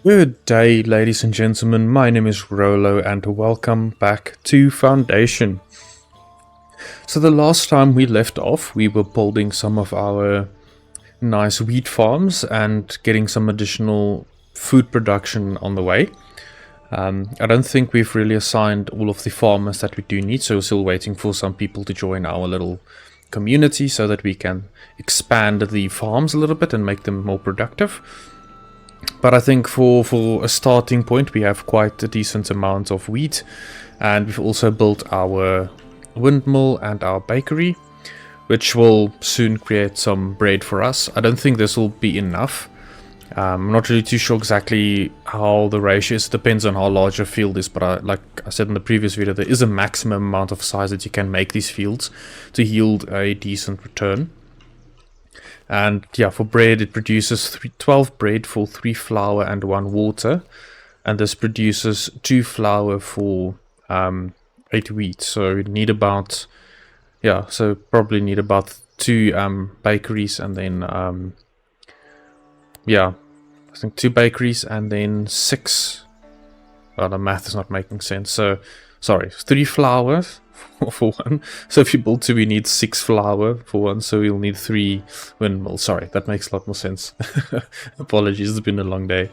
Good day, ladies and gentlemen. My name is Rolo, and welcome back to Foundation. So the last time we left off, we were building some of our nice wheat farms and getting some additional food production on the way. I don't think we've really assigned all of the farmers that we do need, so we're still waiting for some people to join our little community so that we can expand the farms a little bit and make them more productive. But I think for a starting point, we have quite a decent amount of wheat, and we've also built our windmill and our bakery, which will soon create some bread for us. I don't think this will be enough. I'm not really too sure exactly how the ratio is. It depends on how large your field is, but like I said in the previous video, there is a maximum amount of size that you can make these fields to yield a decent return. And yeah, for bread, it produces 12 bread for 3 flour and 1 water. And this produces 2 flour for 8 wheat. So we need about, yeah, so probably need about 2 bakeries and then, yeah, I think 2 bakeries and then 6. Well, the math is not making sense. So, sorry, 3 flours for 1. So if you build 2, we need 6 flour for 1. So we'll need 3 windmills. Sorry, that makes a lot more sense. Apologies, it's been a long day.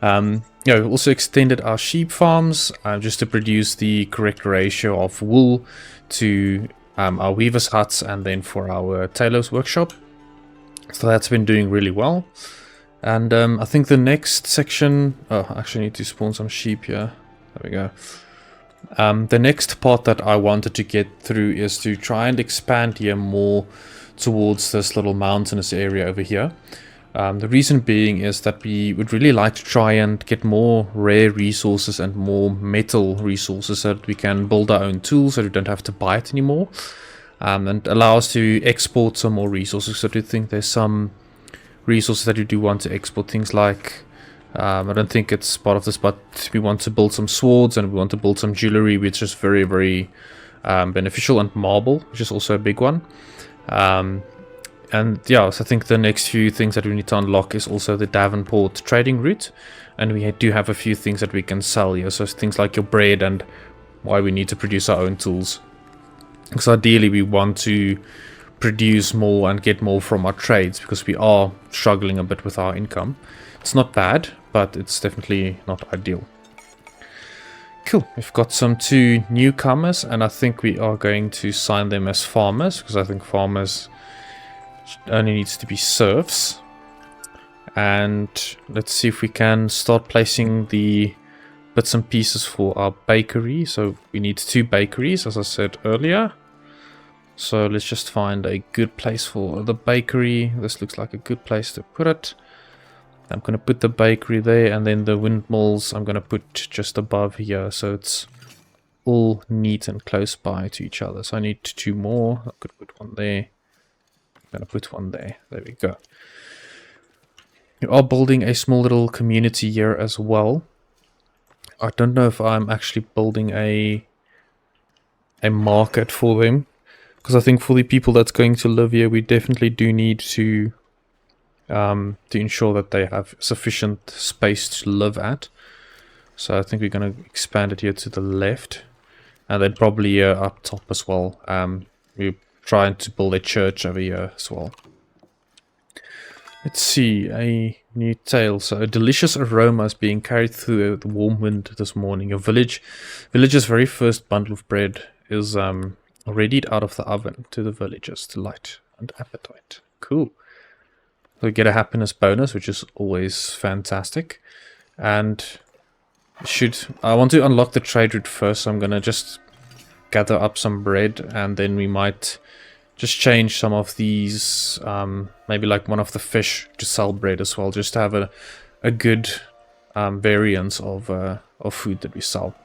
Yeah, we also extended our sheep farms just to produce the correct ratio of wool to our weavers' huts and then for our tailor's workshop. So that's been doing really well. And I think the next section... Oh, I actually need to spawn some sheep here. There we go. The next part that I wanted to get through is to try and expand here more towards this little mountainous area over here. The reason being is that we would really like to try and get more rare resources and more metal resources so that we can build our own tools so we don't have to buy it anymore. And allow us to export some more resources. So I do think there's some resources that you do want to export, things like... I don't think it's part of this, but we want to build some swords and we want to build some jewelry, which is very, very beneficial, and marble, which is also a big one. And yeah, so I think the next few things that we need to unlock is also the Davenport trading route, and we do have a few things that we can sell here, so things like your bread and why we need to produce our own tools. Because ideally we want to produce more and get more from our trades, because we are struggling a bit with our income. It's not bad, but it's definitely not ideal. Cool, we've got some 2 newcomers, and I think we are going to sign them as farmers, because I think farmers only needs to be serfs. And let's see if we can start placing the bits and pieces for our bakery. So we need 2 bakeries, as I said earlier. So let's just find a good place for the bakery. This looks like a good place to put it. I'm going to put the bakery there, and then the windmills I'm going to put just above here, so it's all neat and close by to each other. So I need 2 more. I could put one there. I'm going to put one there. There we go. We are building a small little community here as well. I don't know if I'm actually building a market for them, because I think for the people that's going to live here, we definitely do need to ensure that they have sufficient space to live at. So I think we're going to expand it here to the left, and then probably here up top as well. We're trying to build a church over here as well. Let's see, a new tale. So a delicious aroma is being carried through the warm wind this morning. Your village's very first bundle of bread is readied out of the oven to the villagers' delight and appetite. Cool. So we get a happiness bonus, which is always fantastic. And I want to unlock the trade route first, so I'm going to just gather up some bread, and then we might just change some of these, maybe like one of the fish to sell bread as well, just to have a good variance of food that we sell.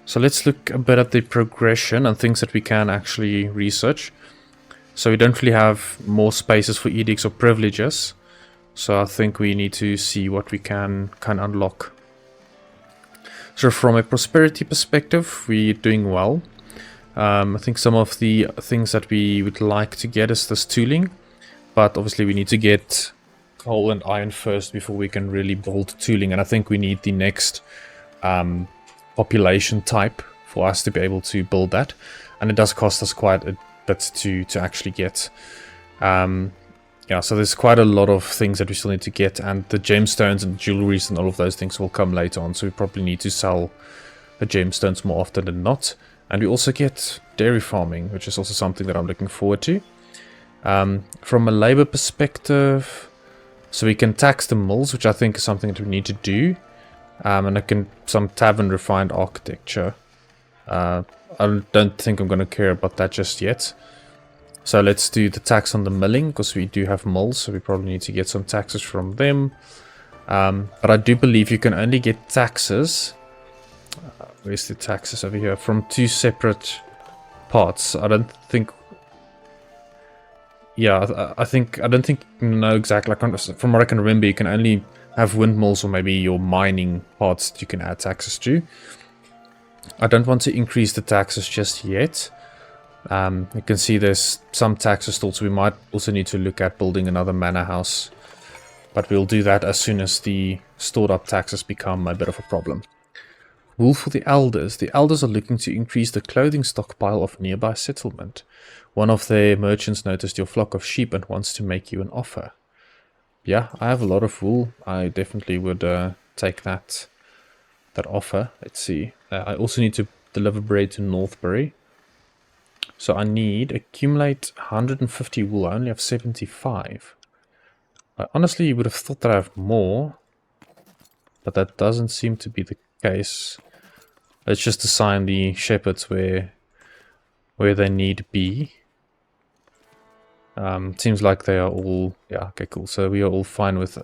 So let's look a bit at the progression and things that we can actually research. So we don't really have more spaces for edicts or privileges. So I think we need to see what we can unlock. So from a prosperity perspective, we're doing well. I think some of the things that we would like to get is this tooling. But obviously we need to get coal and iron first before we can really build tooling. And I think we need the next population type for us to be able to build that. And it does cost us quite a bit to actually get. Yeah, so there's quite a lot of things that we still need to get. And the gemstones and jewelries and all of those things will come later on. So we probably need to sell the gemstones more often than not. And we also get dairy farming, which is also something that I'm looking forward to. From a labor perspective, so we can tax the mills, which I think is something that we need to do. And I can some tavern refined architecture. I don't think I'm going to care about that just yet. So let's do the tax on the milling, because we do have mills, so we probably need to get some taxes from them. But I do believe you can only get taxes. Where's the taxes over here? From 2 separate parts. I don't think... Yeah, I don't think you know exactly. From what I can remember, you can only have windmills or maybe your mining parts that you can add taxes to. I don't want to increase the taxes just yet. You can see there's some taxes still, so we might also need to look at building another manor house. But we'll do that as soon as the stored up taxes become a bit of a problem. Wool for the elders. The elders are looking to increase the clothing stockpile of a nearby settlement. One of their merchants noticed your flock of sheep and wants to make you an offer. Yeah, I have a lot of wool. I definitely would take that offer. Let's see. I also need to deliver bread to Northbury. So I need accumulate 150 wool. I only have 75. I honestly would have thought that I have more, but that doesn't seem to be the case. Let's just assign the shepherds where they need to be. Seems like they are all... Yeah, okay, cool. So we are all fine with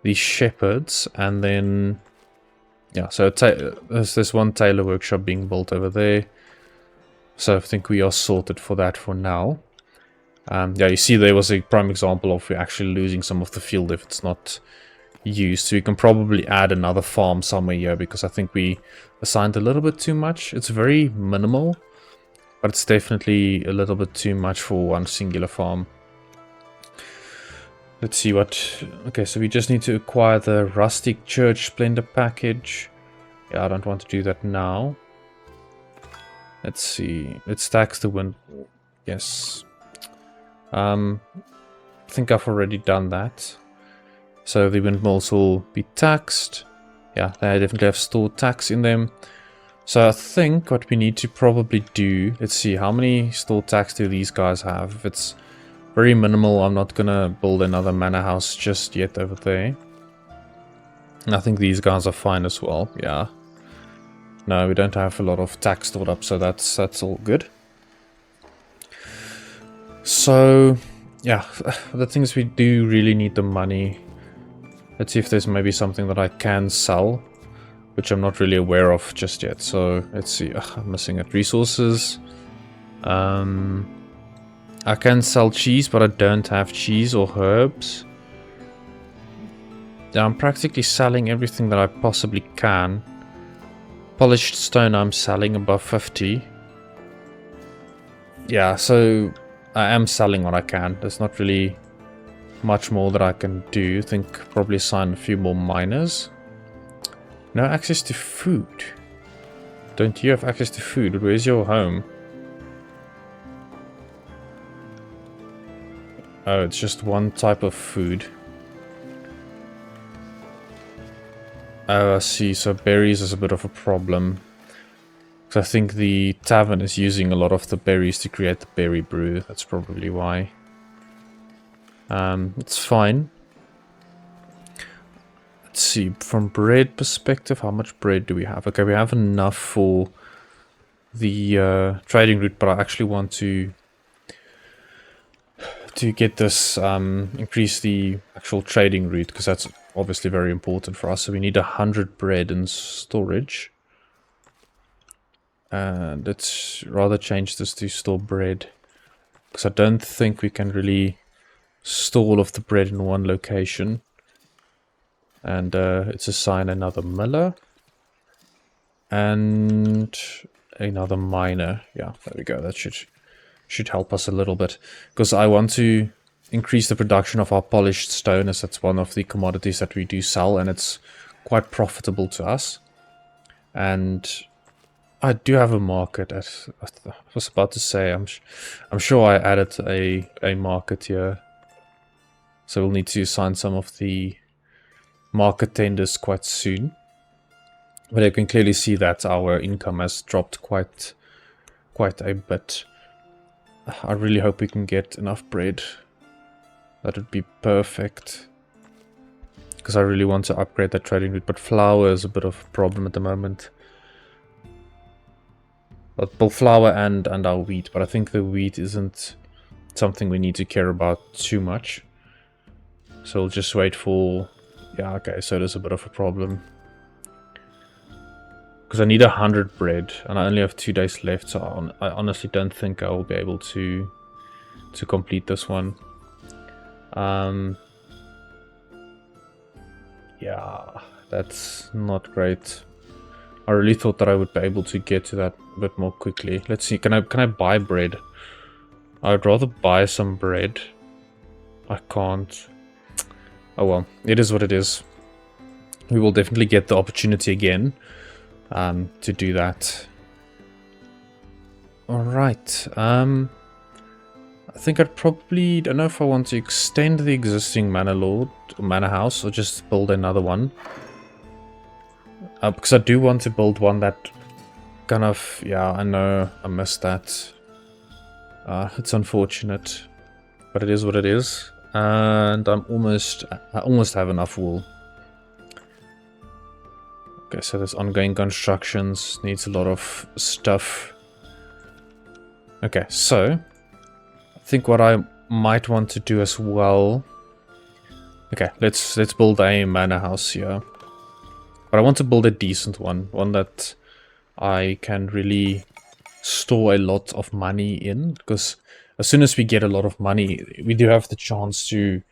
the shepherds. And then... Yeah, so there's this one tailor workshop being built over there. So I think we are sorted for that for now. Yeah, you see there was a prime example of we're actually losing some of the field if it's not used. So we can probably add another farm somewhere here, because I think we assigned a little bit too much. It's very minimal, but it's definitely a little bit too much for one singular farm. Let's see what... Okay, so we just need to acquire the rustic church splendor package. Yeah, I don't want to do that now. Let's see. Let's tax the wind. Yes. I think I've already done that. So the windmills will be taxed. Yeah, they definitely have stored tax in them. So I think what we need to probably do... Let's see, how many stored tax do these guys have? If it's very minimal, I'm not gonna build another manor house just yet over there. And I think these guys are fine as well, yeah. No, we don't have a lot of tax stored up, so that's all good. So, yeah, the thing is we do really need the money. Let's see if there's maybe something that I can sell, which I'm not really aware of just yet. So, let's see. I'm missing it. Resources. I can sell cheese, but I don't have cheese or herbs. Yeah, I'm practically selling everything that I possibly can. Polished stone I'm selling above 50. Yeah, so I am selling what I can. There's not really much more that I can do. I think probably assign a few more miners. No access to food. Don't you have access to food? Where's your home? Oh, it's just one type of food. Oh, I see. So berries is a bit of a problem. Because I think the tavern is using a lot of the berries to create the berry brew. That's probably why. It's fine. Let's see. From bread perspective, how much bread do we have? Okay, we have enough for the trading route, but I actually want to get this, increase the actual trading route, because that's obviously very important for us. So we need 100 bread in storage. And let's rather change this to store bread, because I don't think we can really store all of the bread in one location. And let's assign another miller and another miner. Yeah, there we go. That should help us a little bit, because I want to increase the production of our polished stone, as that's one of the commodities that we do sell, and it's quite profitable to us. And I do have a market. I was about to say, I'm sure I added a market here. So we'll need to sign some of the market tenders quite soon. But I can clearly see that our income has dropped quite a bit. I really hope we can get enough bread. That would be perfect. Because I really want to upgrade that trading route, but flour is a bit of a problem at the moment. But both flour and our wheat, but I think the wheat isn't something we need to care about too much. So we'll just wait for... Yeah, okay, so there's a bit of a problem. Because I need 100 bread, and I only have 2 days left, so I honestly don't think I will be able to complete this one. Yeah, that's not great. I really thought that I would be able to get to that a bit more quickly. Let's see, can I buy bread? I'd rather buy some bread. I can't. Oh well, it is what it is. We will definitely get the opportunity again to do that. Alright, I think I'd probably, don't know if I want to extend the existing manor house or just build another one. Because I do want to build one that kind of, yeah, I know I missed that. It's unfortunate, but it is what it is. And I almost have enough wool. Okay, so there's ongoing constructions, needs a lot of stuff. Okay, so I think what I might want to do as well. Okay, let's build a manor house here. But I want to build a decent one that I can really store a lot of money in, because as soon as we get a lot of money, we do have the chance to, you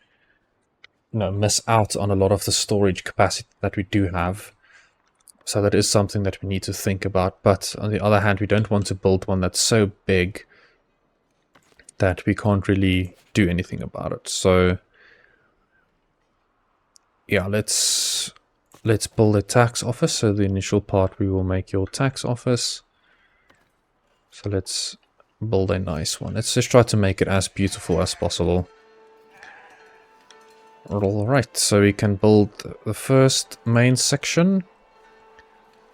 know, miss out on a lot of the storage capacity that we do have. So that is something that we need to think about. But on the other hand, we don't want to build one that's so big that we can't really do anything about it. So yeah, let's build a tax office. So the initial part, we will make your tax office. So let's build a nice one. Let's just try to make it as beautiful as possible. Alright, so we can build the first main section.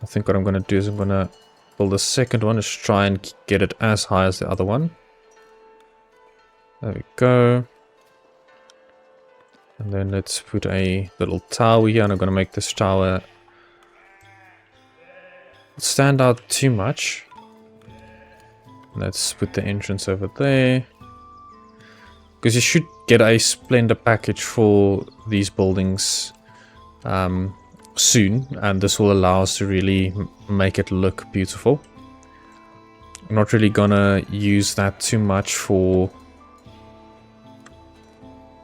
I think what I'm going to do is I'm going to build the second one, just try and get it as high as the other one. There we go. And then let's put a little tower here, and I'm going to make this tower stand out too much. Let's put the entrance over there. Because you should get a splendor package for these buildings soon, and this will allow us to really make it look beautiful. I'm not really gonna use that too much for...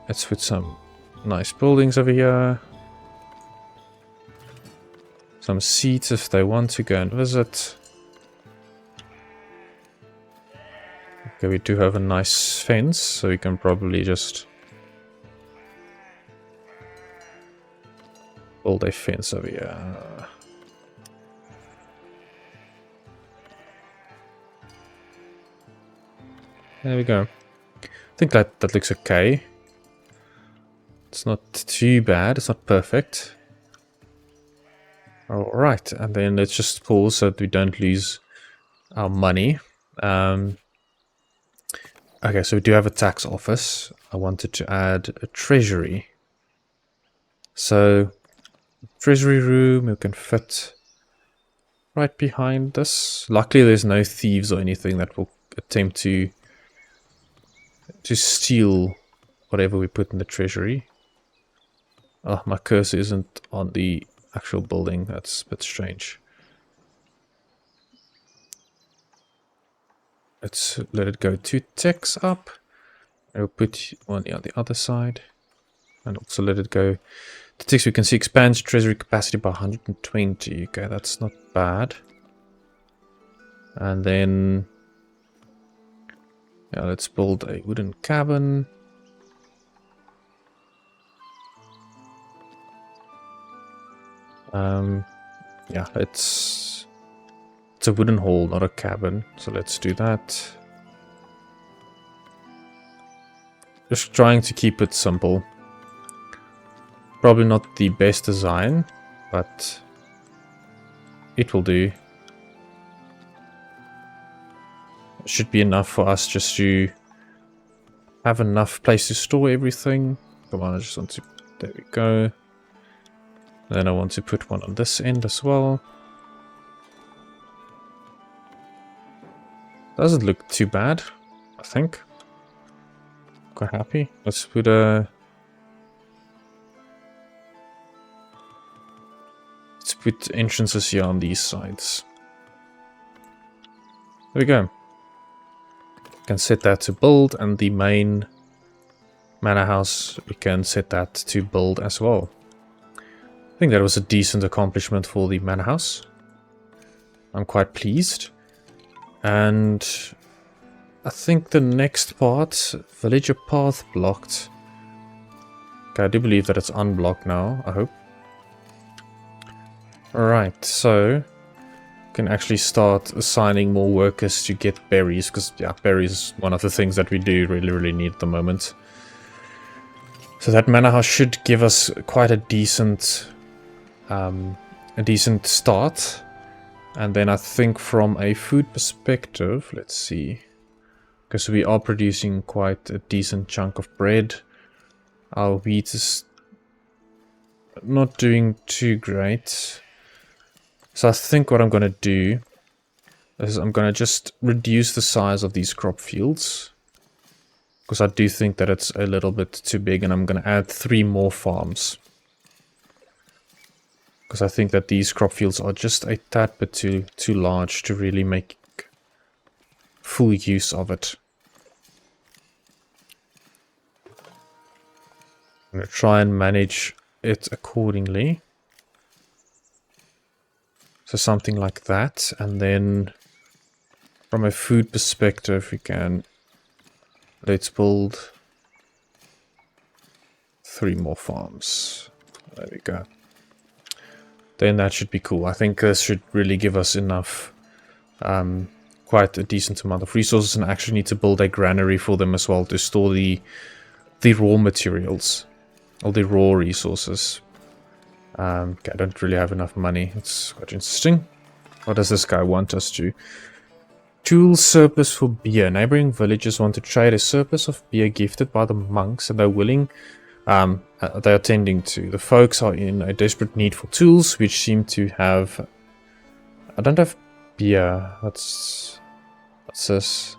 Let's put some nice buildings over here. Some seats if they want to go and visit. Okay, we do have a nice fence, so we can probably just build a fence over here. There we go. I think that looks okay. It's not too bad, it's not perfect. Alright, and then let's just pause so that we don't lose our money. Okay, so we do have a tax office. I wanted to add a treasury. So, treasury room, we can fit right behind this. Luckily there's no thieves or anything that will attempt to steal whatever we put in the treasury. Oh, my cursor isn't on the actual building. That's a bit strange. Let's let it go 2 ticks up. I'll put one on the other side. And also let it go 2 ticks. We can see expands treasury capacity by 120. Okay, that's not bad. And then... yeah, let's build a wooden cabin. Yeah, it's a wooden hall, not a cabin. So let's do that. Just trying to keep it simple. Probably not the best design, but it will do. It should be enough for us just to have enough place to store everything. Come on, I just want to... There we go. Then I want to put one on this end as well. Doesn't look too bad, I think. Quite happy. Let's put a... Let's put entrances here on these sides. There we go. Can set that to build, and the main manor house we can set that to build as well. I think that was a decent accomplishment for the manor house. I'm quite pleased. And I think the next part, villager path blocked. Okay, I do believe that it's unblocked now, I hope. Alright, so can actually start assigning more workers to get berries, because yeah, berries is one of the things that we do really need at the moment. So that manor house should give us quite a decent start. And then I think from a food perspective, let's see, because we are producing quite a decent chunk of bread. Our wheat is not doing too great. So I think what I'm going to do is I'm going to just reduce the size of these crop fields, because I do think that it's a little bit too big, and I'm going to add 3 more farms. Because I think that these crop fields are just a tad bit too large to really make full use of it. I'm going to try and manage it accordingly. So something like that. And then from a food perspective, we can... Let's build 3 more farms. There we go. Then that should be cool. I think this should really give us enough, quite a decent amount of resources, and I actually need to build a granary for them as well to store the raw materials, or the raw resources. Okay, I don't really have enough money. It's quite interesting. What does this guy want us to? Tools surplus for beer. Neighboring villages want to trade a surplus of beer gifted by the monks, and they're willing... they are tending to. The folks are in a desperate need for tools, which seem to have... I don't have beer. What's this?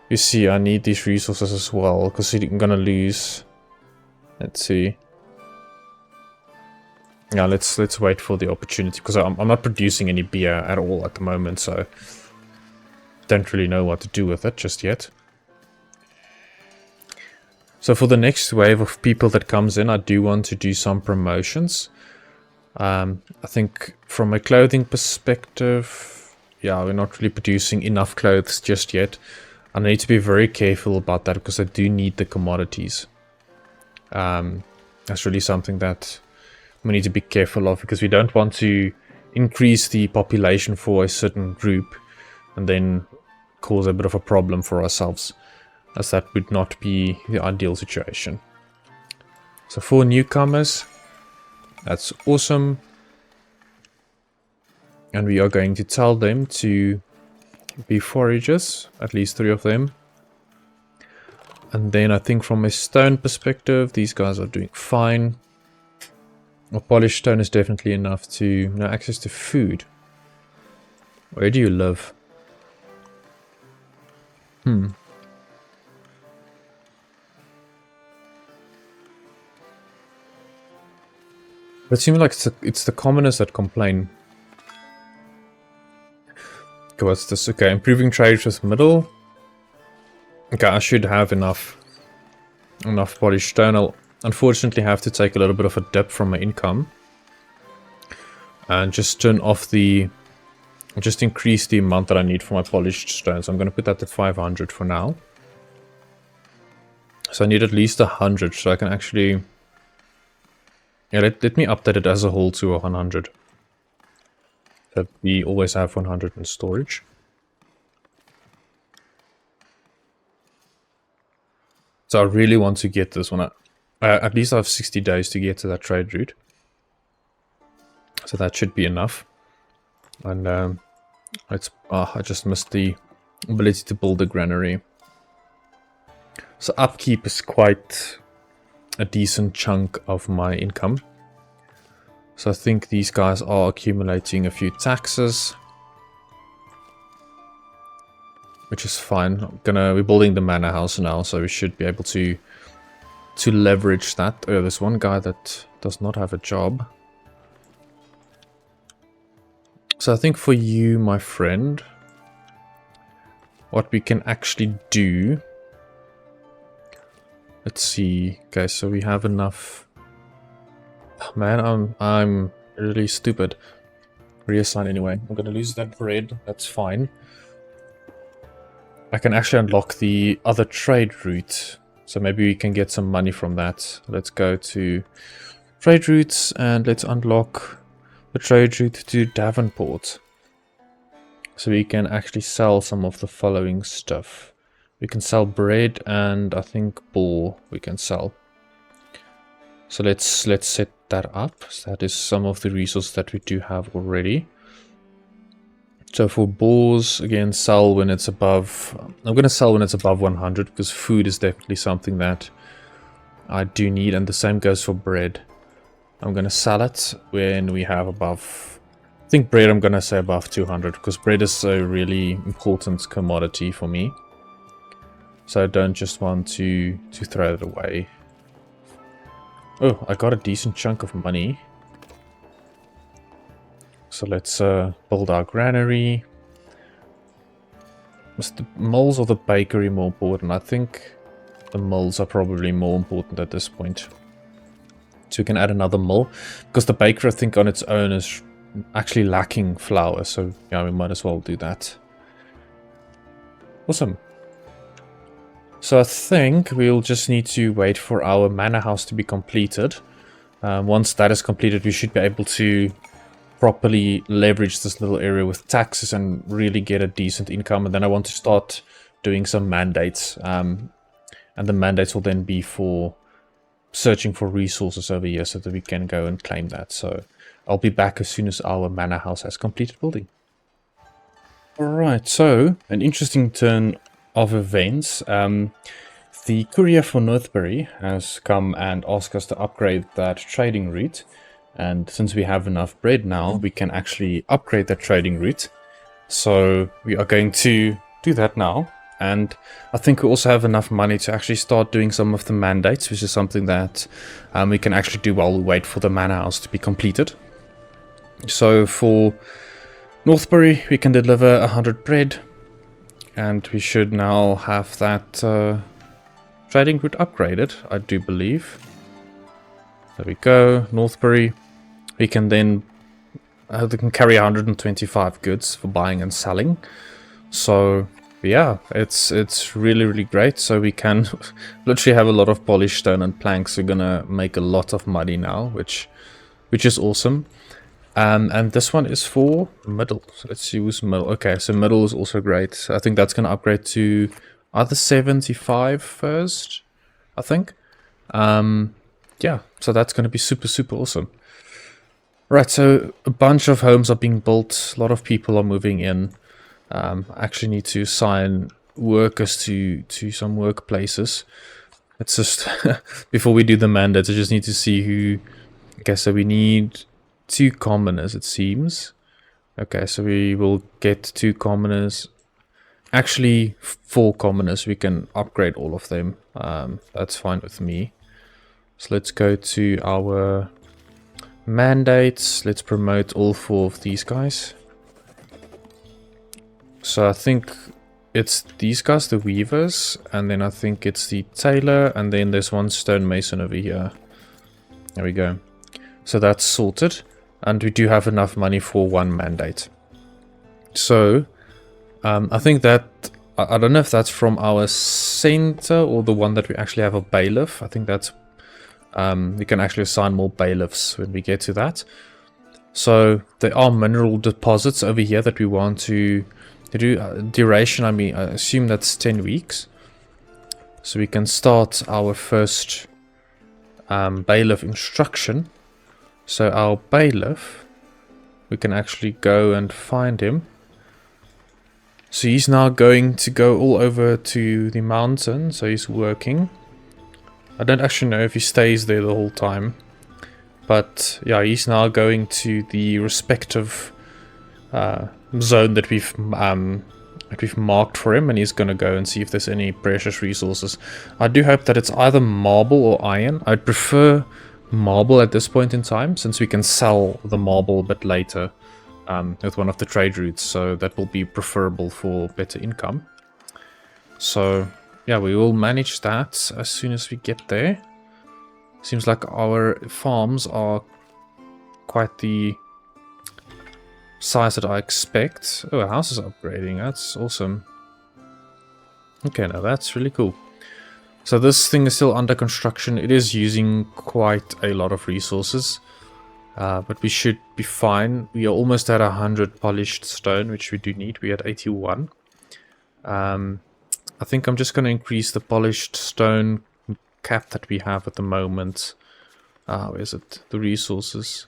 You see, I need these resources as well, because I'm gonna lose... Let's see. Yeah, let's wait for the opportunity, because I'm not producing any beer at all at the moment, so... Don't really know what to do with it just yet. So for the next wave of people that comes in, I do want to do some promotions. I think from a clothing perspective, yeah, we're not really producing enough clothes just yet. I need to be very careful about that, because I do need the commodities. That's really something that we need to be careful of, because we don't want to increase the population for a certain group and then cause a bit of a problem for ourselves, as that would not be the ideal situation. So for newcomers, that's awesome. And we are going to tell them to be foragers, at least 3 of them. And then I think from a stone perspective, these guys are doing fine. Well, polished stone is definitely enough to... No access to food. Where do you live? It seems like it's the commoners that complain. Okay, what's this? Okay, improving trade with middle. Okay, I should have enough polished stone. I'll unfortunately have to take a little bit of a dip from my income. And just turn off the... Just increase the amount that I need for my polished stone. So I'm going to put that at 500 for now. So I need at least 100 so I can actually Yeah, let me update it as a whole to 100. That we always have 100 in storage. So I really want to get this one. At least I have 60 days to get to that trade route. So that should be enough. And I just missed the ability to build a granary. So upkeep is quite a decent chunk of my income. So I think these guys are accumulating a few taxes, which is fine. We're building the manor house now, so we should be able to leverage that. Oh, there's one guy that does not have a job. So I think for you, my friend, what we can actually do, let's see. Okay, so we have enough. Oh, man, I'm really stupid. Reassign anyway. I'm gonna lose that bread. That's fine. I can actually unlock the other trade route, so maybe we can get some money from that. Let's go to trade routes and let's unlock the trade route to Davenport. So we can actually sell some of the following stuff. We can sell bread and I think boar we can sell. So let's set that up. So that is some of the resources that we do have already. So for boars, again, sell when it's above... I'm going to sell when it's above 100 because food is definitely something that I do need. And the same goes for bread. I'm going to sell it when we have above... I think bread I'm going to say above 200 because bread is a really important commodity for me. So I don't just want to throw it away. Oh, I got a decent chunk of money. So let's build our granary. Was the moles or the bakery more important? I think the moles are probably more important at this point. So we can add another mole. Because the bakery, I think, on its own is actually lacking flour. So yeah, we might as well do that. Awesome. So I think we'll just need to wait for our manor house to be completed. Once that is completed, we should be able to properly leverage this little area with taxes and really get a decent income. And then I want to start doing some mandates. And the mandates will then be for searching for resources over here so that we can go and claim that. So I'll be back as soon as our manor house has completed building. Alright, so an interesting turn of events. The courier for Northbury has come and asked us to upgrade that trading route. And since we have enough bread now, we can actually upgrade that trading route. So we are going to do that now. And I think we also have enough money to actually start doing some of the mandates, which is something that we can actually do while we wait for the manor house to be completed. So for Northbury, we can deliver 100 bread. And we should now have that trading route upgraded, I do believe. There we go, Northbury. We can then they can carry 125 goods for buying and selling. So yeah, it's really great. So we can literally have a lot of polished stone and planks. We're gonna make a lot of money now, which is awesome. And this one is for middle. So let's use middle. Okay, so middle is also great. I think that's gonna upgrade to either 75 first, I think. Yeah, so that's going to be super awesome. Right, so a bunch of homes are being built. A lot of people are moving in. I actually need to assign workers to some workplaces. It's just, before we do the mandates, I just need to see who... Okay, so we need 2 commoners, it seems. Okay, so we will get 2 commoners. Actually, 4 commoners. We can upgrade all of them. That's fine with me. So let's go to our mandates. Let's promote all 4 of these guys. So I think it's these guys, the weavers, and then I think it's the tailor, and then there's one stonemason over here. There we go. So that's sorted, and we do have enough money for 1 mandate. So I think that, I don't know if that's from our center or the one that we actually have a bailiff. I think that's We can actually assign more bailiffs when we get to that. So there are mineral deposits over here that we want to do. Duration, I mean, I assume that's 10 weeks. So we can start our first bailiff instruction. So our bailiff, we can actually go and find him. So he's now going to go all over to the mountain, so he's working. I don't actually know if he stays there the whole time. But yeah, he's now going to the respective zone that we've marked for him, and he's going to go and see if there's any precious resources. I do hope that it's either marble or iron. I'd prefer marble at this point in time, since we can sell the marble a bit later. With one of the trade routes, so that will be preferable for better income. So yeah, we will manage that as soon as we get there. Seems like our farms are quite the size that I expect. Oh, our house is upgrading, that's awesome. Okay, now that's really cool. So this thing is still under construction. It is using quite a lot of resources. But we should be fine. We are almost at 100 polished stone, which we do need. We're at 81. I think I'm just going to increase the polished stone cap that we have at the moment. Where is it? The resources.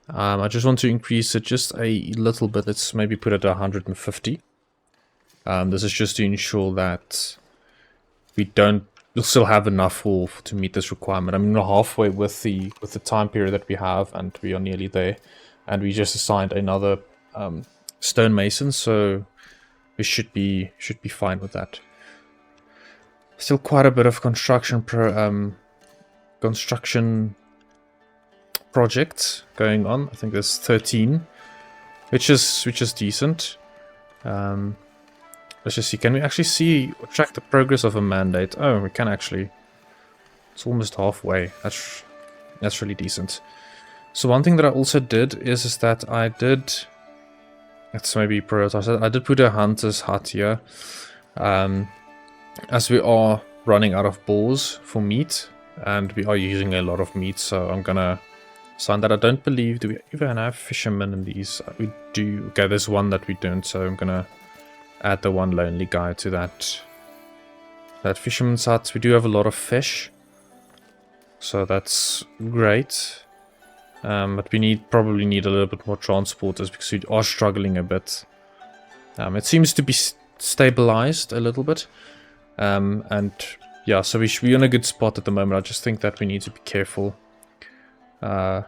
I just want to increase it just a little bit. Let's maybe put it at 150. This is just to ensure that we'll still have enough wool to meet this requirement. I'm halfway with the time period that we have, and we are nearly there. And we just assigned another stonemason, so we should be fine with that. Still quite a bit of construction projects going on. I think there's 13, which is decent. Let's just see. Can we actually track the progress of a mandate? Oh, we can actually. It's almost halfway. That's really decent. So one thing that I also did is that I did. Let's maybe prioritize it. I did put a hunter's hut here, as we are running out of boars for meat, and we are using a lot of meat. So I'm gonna sign that. I don't believe, do we even have fishermen in these? We do. Okay, there's one that we don't. So I'm gonna add the one lonely guy to that fisherman's hut. We do have a lot of fish, so that's great. But we probably need a little bit more transporters because we are struggling a bit. It seems to be stabilized a little bit, and yeah, so we should be in a good spot at the moment. I just think that we need to be careful. I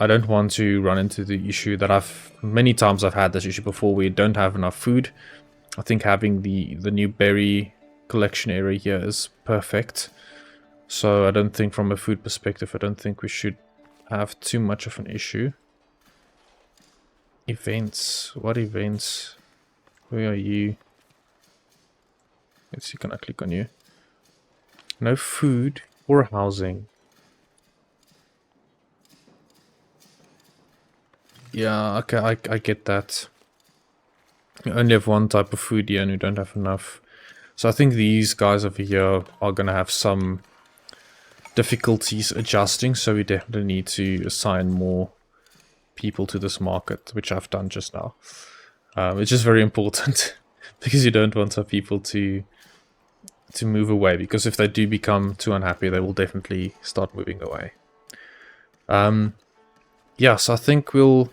don't want to run into the issue that many times I've had this issue before. We don't have enough food. I think having the new berry collection area here is perfect. So I don't think from a food perspective, I don't think we should have too much of an issue. Events. What events? Where are you? Let's see, can I click on you? No food or housing. Yeah, okay, I get that. We only have one type of food here and we don't have enough. So I think these guys over here are going to have some difficulties adjusting. So we definitely need to assign more people to this market, which I've done just now. Which is very important because you don't want our people to move away. Because if they do become too unhappy, they will definitely start moving away. Yeah, so I think we'll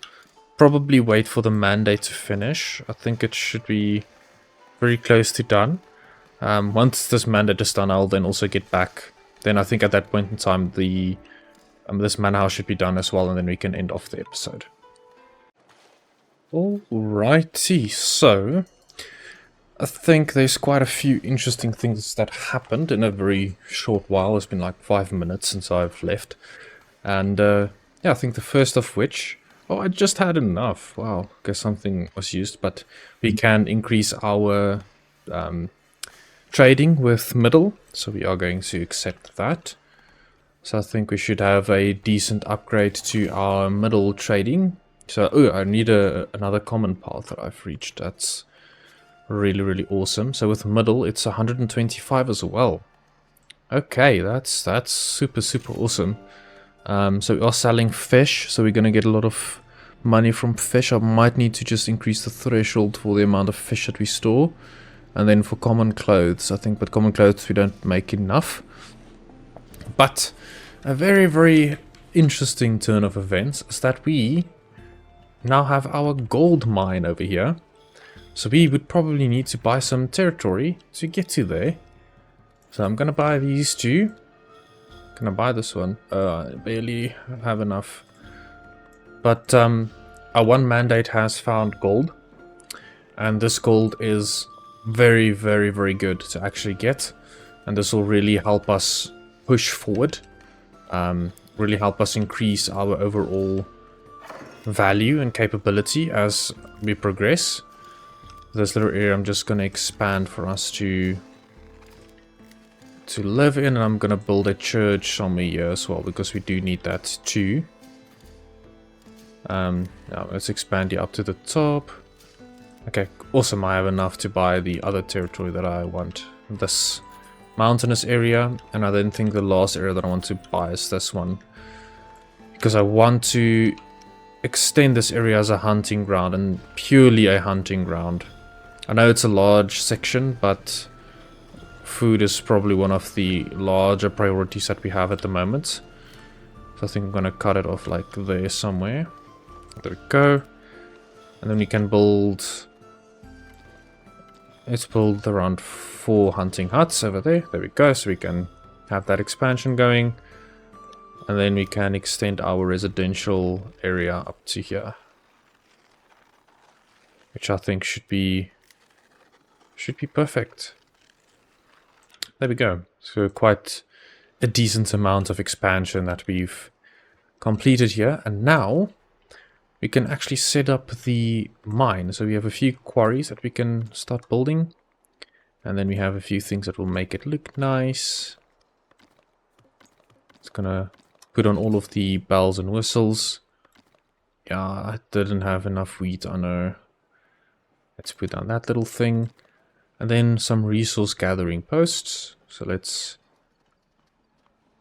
probably wait for the mandate to finish. I think it should be very close to done. Once this mandate is done, I'll then also get back. Then I think at that point in time, this manor house should be done as well, and then we can end off the episode. Alrighty, so I think there's quite a few interesting things that happened in a very short while. It's been like 5 minutes since I've left. And yeah, I think the first of which... Oh, I just had enough. Wow, guess something was used, but we can increase our trading with middle, so we are going to accept that. So I think we should have a decent upgrade to our middle trading. So, oh, I need another common path that I've reached. That's really, really awesome. So with middle, it's 125 as well. Okay, that's super awesome. So we are selling fish, so we're gonna get a lot of money from fish. I might need to just increase the threshold for the amount of fish that we store. And then for common clothes, I think with common clothes we don't make enough. But a very interesting turn of events is that we now have our gold mine over here. So we would probably need to buy some territory to get to there. So I'm gonna buy these two. Can I buy this one? I barely have enough. But our one mandate has found gold. And this gold is very good to actually get. And this will really help us push forward. Really help us increase our overall value and capability as we progress. This little area I'm just going to expand for us to live in, and I'm going to build a church somewhere here as well, because we do need that too. Now let's expand it up to the top. Okay, awesome. I have enough to buy the other territory that I want. This mountainous area, and I then think the last area that I want to buy is this one, because I want to extend this area as a hunting ground, and purely a hunting ground. I know it's a large section, but food is probably one of the larger priorities that we have at the moment. So I think I'm gonna cut it off like there somewhere. There we go. And then we can build... Let's build around 4 hunting huts over there. There we go. So we can have that expansion going. And then we can extend our residential area up to here, which I think should be perfect. There we go. So quite a decent amount of expansion that we've completed here. And now we can actually set up the mine. So we have a few quarries that we can start building. And then we have a few things that will make it look nice. It's gonna put on all of the bells and whistles. Yeah, I didn't have enough wheat on her. Let's put on that little thing. And then some resource gathering posts. So let's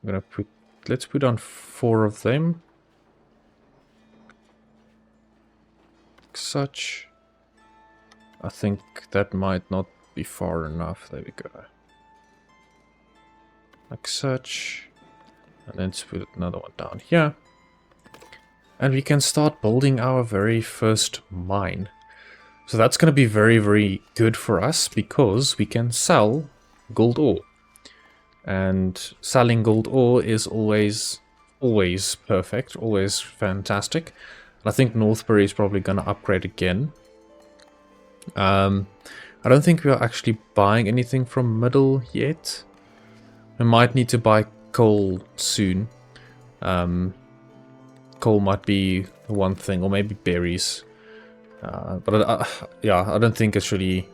put on 4 of them. Like such. I think that might not be far enough. There we go. Like such. And then let's put another one down here. And we can start building our very first mine. So that's going to be very good for us, because we can sell gold ore. And selling gold ore is always perfect, always fantastic. And I think Northbury is probably going to upgrade again. I don't think we are actually buying anything from Middle yet. We might need to buy coal soon. Coal might be the one thing, or maybe berries. But yeah, I don't think it's really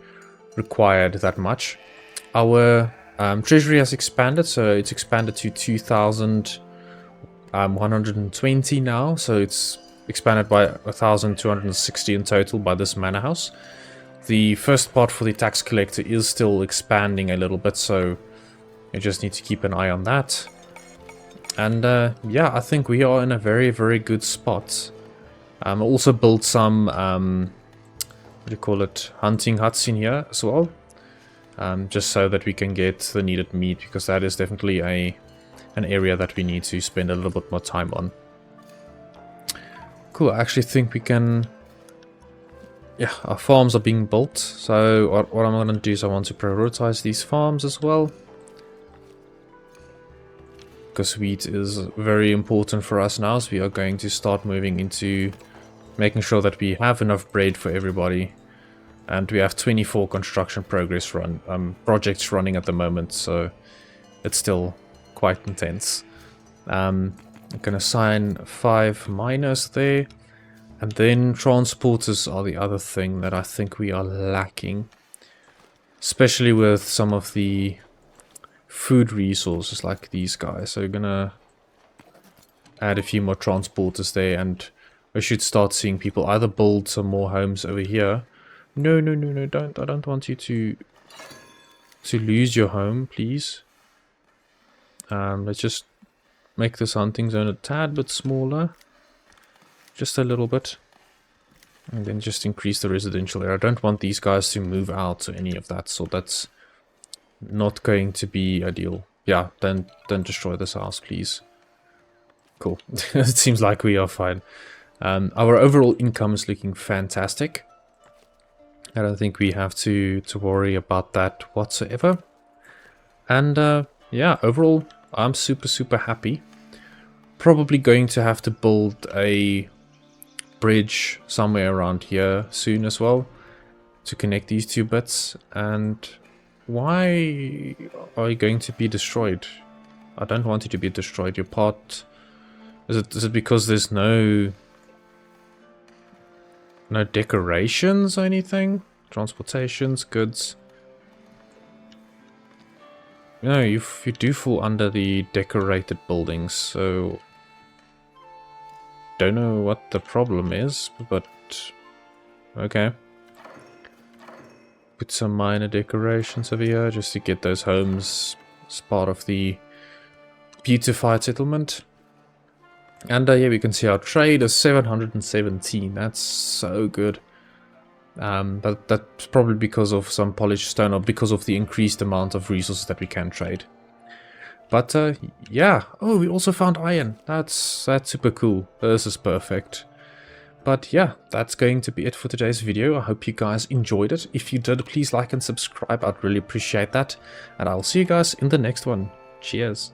required that much. Our treasury has expanded, so it's expanded to 2,120 now. So it's expanded by 1,260 in total by this manor house. The first part for the tax collector is still expanding a little bit, so you just need to keep an eye on that. And yeah, I think we are in a very good spot. I also built some, what do you call it, hunting huts in here as well. Just so that we can get the needed meat, because that is definitely an area that we need to spend a little bit more time on. Cool, I actually think we can... Yeah, our farms are being built. So what I'm going to do is I want to prioritize these farms as well. Because wheat is very important for us now, so we are going to start moving into making sure that we have enough bread for everybody. And we have 24 construction projects running at the moment, so it's still quite intense. I'm going to assign 5 miners there. And then transporters are the other thing that I think we are lacking. Especially with some of the food resources like these guys. So we're going to add a few more transporters there, and we should start seeing people either build some more homes over here. No, don't. I don't want you to lose your home, please. Let's just make this hunting zone a tad bit smaller. Just a little bit. And then just increase the residential area. I don't want these guys to move out or any of that, so that's not going to be ideal. Yeah, don't destroy this house, please. Cool. It seems like we are fine. Our overall income is looking fantastic. I don't think we have to worry about that whatsoever. And yeah, overall, I'm super happy. Probably going to have to build a bridge somewhere around here soon as well to connect these two bits. And why are you going to be destroyed? I don't want you to be destroyed. Your part... Is it because there's no decorations or anything? Transportations, goods. No, you do fall under the decorated buildings, so don't know what the problem is, but okay. Put some minor decorations over here just to get those homes as part of the beautified settlement. And yeah, we can see our trade is 717. That's so good. But that's probably because of some polished stone or because of the increased amount of resources that we can trade. But yeah. Oh, we also found iron. That's super cool. This is perfect. But yeah, that's going to be it for today's video. I hope you guys enjoyed it. If you did, please like and subscribe. I'd really appreciate that. And I'll see you guys in the next one. Cheers.